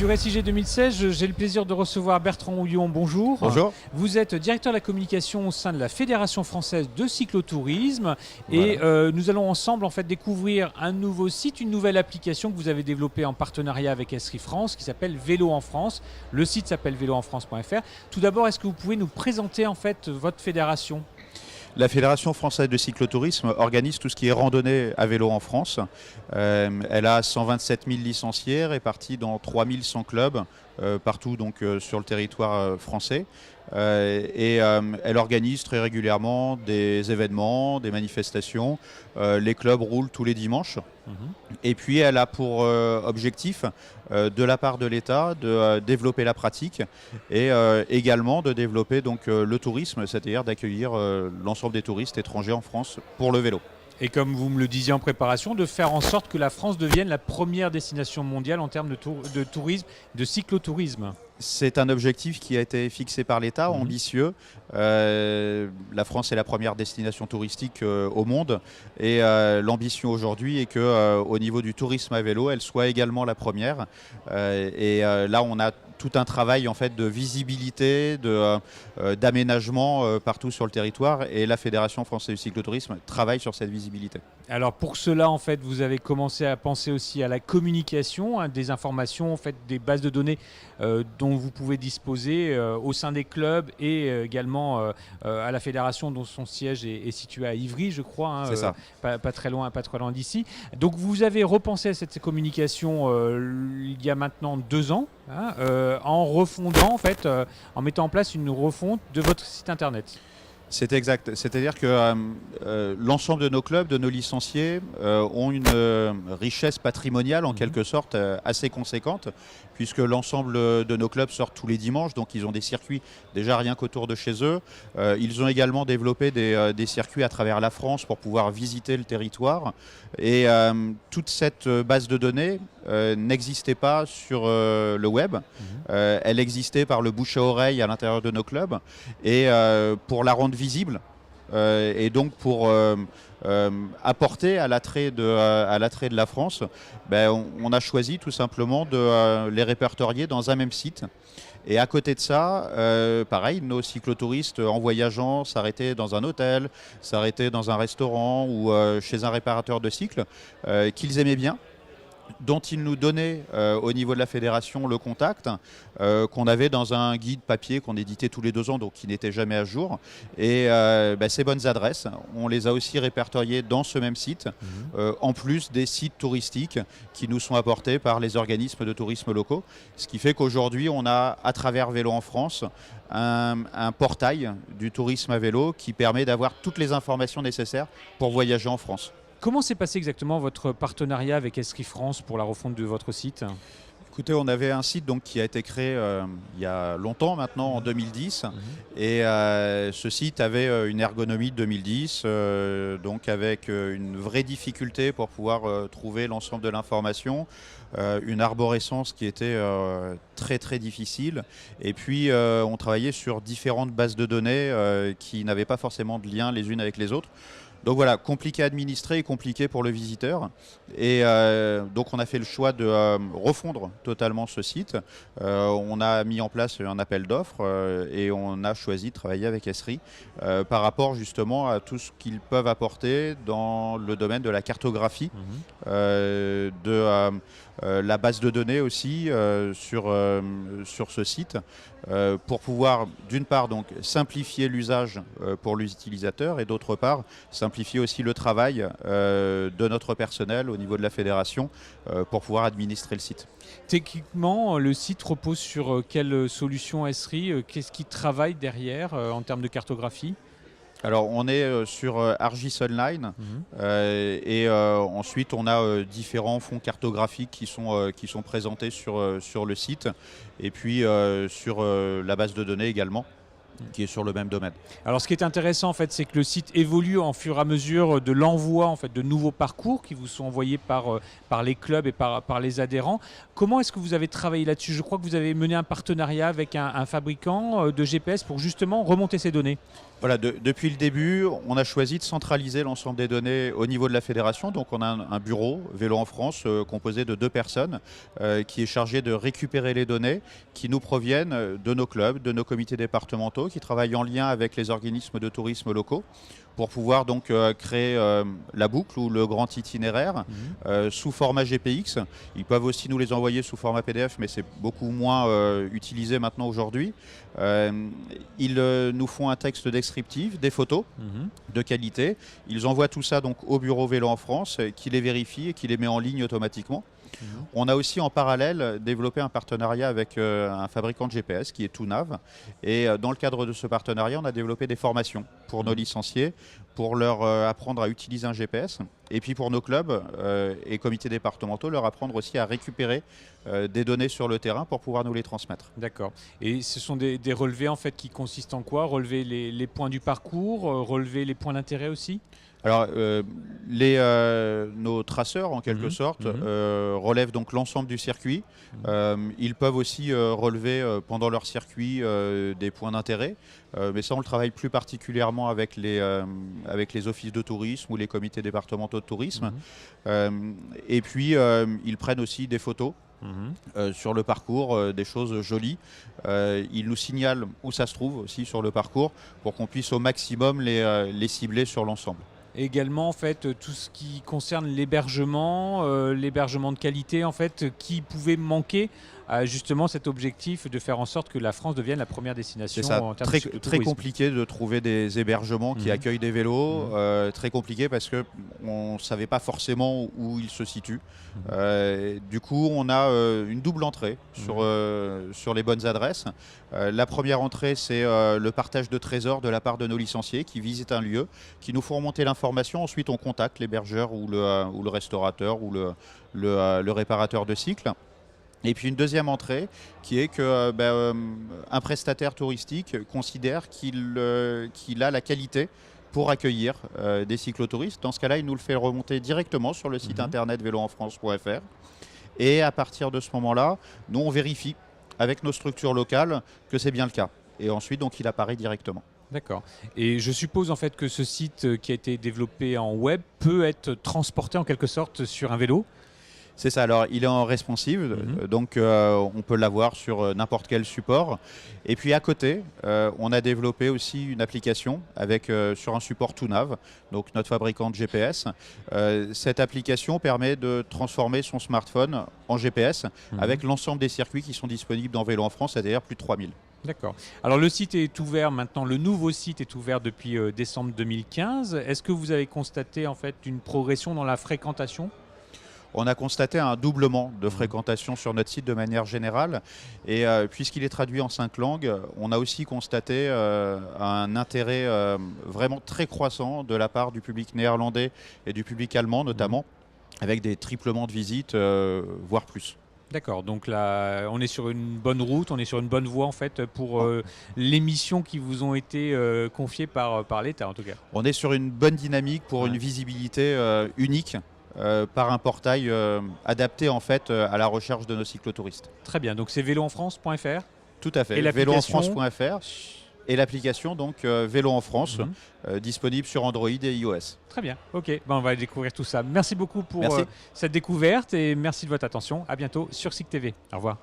Sur SIG 2016, j'ai le plaisir de recevoir Bertrand Houillon. Bonjour. Bonjour. Vous êtes directeur de la communication au sein de la Fédération française de cyclotourisme. Voilà. Et nous allons ensemble en fait découvrir un nouveau site, une nouvelle application que vous avez développée en partenariat avec Esri France qui s'appelle Vélo en France. Le site s'appelle véloenfrance.fr. Tout d'abord, est-ce que vous pouvez nous présenter en fait votre fédération ? La Fédération française de cyclotourisme organise tout ce qui est randonnée à vélo en France. Elle a 127 000 licenciés répartis dans 3100 clubs partout donc, sur le territoire français. Elle organise très régulièrement des événements, des manifestations. Les clubs roulent tous les dimanches. Et puis elle a pour objectif de la part de l'État de développer la pratique et également de développer donc, le tourisme, c'est-à-dire d'accueillir l'ensemble des touristes étrangers en France pour le vélo. Et comme vous me le disiez en préparation, de faire en sorte que la France devienne la première destination mondiale en termes de tourisme, de cyclotourisme. C'est un objectif qui a été fixé par l'État, ambitieux. La France est la première destination touristique au monde et l'ambition aujourd'hui est qu'au niveau du tourisme à vélo, elle soit également la première. Là, on a tout un travail en fait, de visibilité, d'aménagement partout sur le territoire et la Fédération française du cyclotourisme travaille sur cette visibilité. Alors pour cela, en fait, vous avez commencé à penser aussi à la communication, des informations, en fait, des bases de données dont vous pouvez disposer au sein des clubs et également à la fédération dont son siège est situé à Ivry, je crois, C'est ça. Pas très loin d'ici. Donc vous avez repensé à cette communication il y a maintenant 2 ans, en refondant, en fait, en mettant en place une refonte de votre site internet. C'est exact. C'est-à-dire que l'ensemble de nos clubs, de nos licenciés, ont une richesse patrimoniale en quelque sorte assez conséquente, puisque l'ensemble de nos clubs sortent tous les dimanches, donc ils ont des circuits déjà rien qu'autour de chez eux. Ils ont également développé des circuits à travers la France pour pouvoir visiter le territoire. Et toute cette base de données n'existait pas sur le web. Elle existait par le bouche à oreille à l'intérieur de nos clubs. Et pour la rendre visible, et donc pour apporter à l'attrait de la France, on a choisi tout simplement de les répertorier dans un même site. Et à côté de ça, pareil, nos cyclotouristes en voyageant s'arrêtaient dans un hôtel, s'arrêtaient dans un restaurant ou chez un réparateur de cycles qu'ils aimaient bien, dont ils nous donnaient au niveau de la fédération le contact, qu'on avait dans un guide papier qu'on éditait tous les 2 ans, donc qui n'était jamais à jour. Et ces bonnes adresses, on les a aussi répertoriées dans ce même site, en plus des sites touristiques qui nous sont apportés par les organismes de tourisme locaux. Ce qui fait qu'aujourd'hui, on a, à travers Vélo en France, un portail du tourisme à vélo qui permet d'avoir toutes les informations nécessaires pour voyager en France. Comment s'est passé exactement votre partenariat avec Esri France pour la refonte de votre site ? Écoutez, on avait un site donc, qui a été créé il y a longtemps maintenant, en 2010. Et ce site avait une ergonomie de 2010, donc avec une vraie difficulté pour pouvoir trouver l'ensemble de l'information. Une arborescence qui était très très difficile. Et puis on travaillait sur différentes bases de données qui n'avaient pas forcément de lien les unes avec les autres. Donc voilà, compliqué à administrer et compliqué pour le visiteur. Et donc on a fait le choix de refondre totalement ce site. On a mis en place un appel d'offres et on a choisi de travailler avec Esri par rapport justement à tout ce qu'ils peuvent apporter dans le domaine de la cartographie, la base de données aussi sur ce site pour pouvoir d'une part donc simplifier l'usage pour l'utilisateur et d'autre part simplifier aussi le travail de notre personnel au niveau de la fédération pour pouvoir administrer le site. Techniquement, le site repose sur quelle solution Esri ? Qu'est-ce qui travaille derrière en termes de cartographie ? Alors on est sur Argis Online et ensuite on a différents fonds cartographiques qui sont présentés sur le site et puis sur la base de données également, qui est sur le même domaine. Alors ce qui est intéressant en fait, c'est que le site évolue en fur et à mesure de l'envoi en fait, de nouveaux parcours qui vous sont envoyés par les clubs et par les adhérents. Comment est-ce que vous avez travaillé là-dessus ? Je crois que vous avez mené un partenariat avec un fabricant de GPS pour justement remonter ces données. Voilà, depuis le début, on a choisi de centraliser l'ensemble des données au niveau de la fédération. Donc on a un bureau Vélo en France composé de 2 personnes qui est chargé de récupérer les données qui nous proviennent de nos clubs, de nos comités départementaux, qui travaillent en lien avec les organismes de tourisme locaux pour pouvoir donc créer la boucle ou le grand itinéraire sous format GPX. Ils peuvent aussi nous les envoyer sous format PDF, mais c'est beaucoup moins utilisé maintenant aujourd'hui. Ils nous font un texte descriptif, des photos de qualité. Ils envoient tout ça donc au bureau Vélo en France, qui les vérifie et qui les met en ligne automatiquement. On a aussi en parallèle développé un partenariat avec un fabricant de GPS qui est TUNAV. Et dans le cadre de ce partenariat, on a développé des formations pour nos licenciés, pour leur apprendre à utiliser un GPS. Et puis pour nos clubs et comités départementaux, leur apprendre aussi à récupérer des données sur le terrain pour pouvoir nous les transmettre. D'accord. Et ce sont des relevés en fait qui consistent en quoi? Relever les points du parcours, relever les points d'intérêt aussi? Alors, nos traceurs, en quelque sorte, relèvent donc l'ensemble du circuit. Ils peuvent aussi relever pendant leur circuit des points d'intérêt. Mais ça, on le travaille plus particulièrement avec les offices de tourisme ou les comités départementaux de tourisme. Et puis, ils prennent aussi des photos. Sur le parcours, des choses jolies. Ils nous signalent où ça se trouve aussi sur le parcours pour qu'on puisse au maximum les cibler sur l'ensemble. Également, en fait, tout ce qui concerne l'hébergement de qualité, en fait, qui pouvait manquer à justement cet objectif de faire en sorte que la France devienne la première destination en termes de cyclotourisme. Très compliqué de trouver des hébergements qui accueillent des vélos. Très compliqué parce qu'on ne savait pas forcément où ils se situent. Du coup, on a une double entrée sur les bonnes adresses. La première entrée, c'est le partage de trésors de la part de nos licenciés qui visitent un lieu, qui nous font remonter l'information. Ensuite, on contacte l'hébergeur ou le restaurateur ou le réparateur de cycle. Et puis une deuxième entrée qui est que un prestataire touristique considère qu'il a la qualité pour accueillir des cyclotouristes. Dans ce cas-là, il nous le fait remonter directement sur le site internet véloenfrance.fr. Et à partir de ce moment-là, nous on vérifie avec nos structures locales que c'est bien le cas. Et ensuite, donc, il apparaît directement. D'accord. Et je suppose en fait que ce site qui a été développé en web peut être transporté en quelque sorte sur un vélo? C'est ça, alors il est en responsive, donc on peut l'avoir sur n'importe quel support. Et puis à côté, on a développé aussi une application sur un support TUNAV, donc notre fabricant de GPS. Cette application permet de transformer son smartphone en GPS avec l'ensemble des circuits qui sont disponibles dans Vélo en France, c'est-à-dire plus de 3000. D'accord. Alors le site est ouvert maintenant, le nouveau site est ouvert depuis décembre 2015. Est-ce que vous avez constaté en fait une progression dans la fréquentation? On a constaté un doublement de fréquentation sur notre site de manière générale. Et puisqu'il est traduit en 5 langues, on a aussi constaté un intérêt vraiment très croissant de la part du public néerlandais et du public allemand notamment, avec des triplements de visites, voire plus. D'accord, donc là, on est sur une bonne route, on est sur une bonne voie en fait pour les missions qui vous ont été confiées par l'État en tout cas. On est sur une bonne dynamique pour une visibilité unique. Par un portail adapté en fait à la recherche de nos cyclotouristes. Très bien, donc c'est véloenfrance.fr. Tout à fait, et véloenfrance.fr et l'application donc Vélo en France disponible sur Android et iOS. Très bien, ok, on va découvrir tout ça. Merci beaucoup pour cette découverte et merci de votre attention. À bientôt sur SIC TV. Au revoir.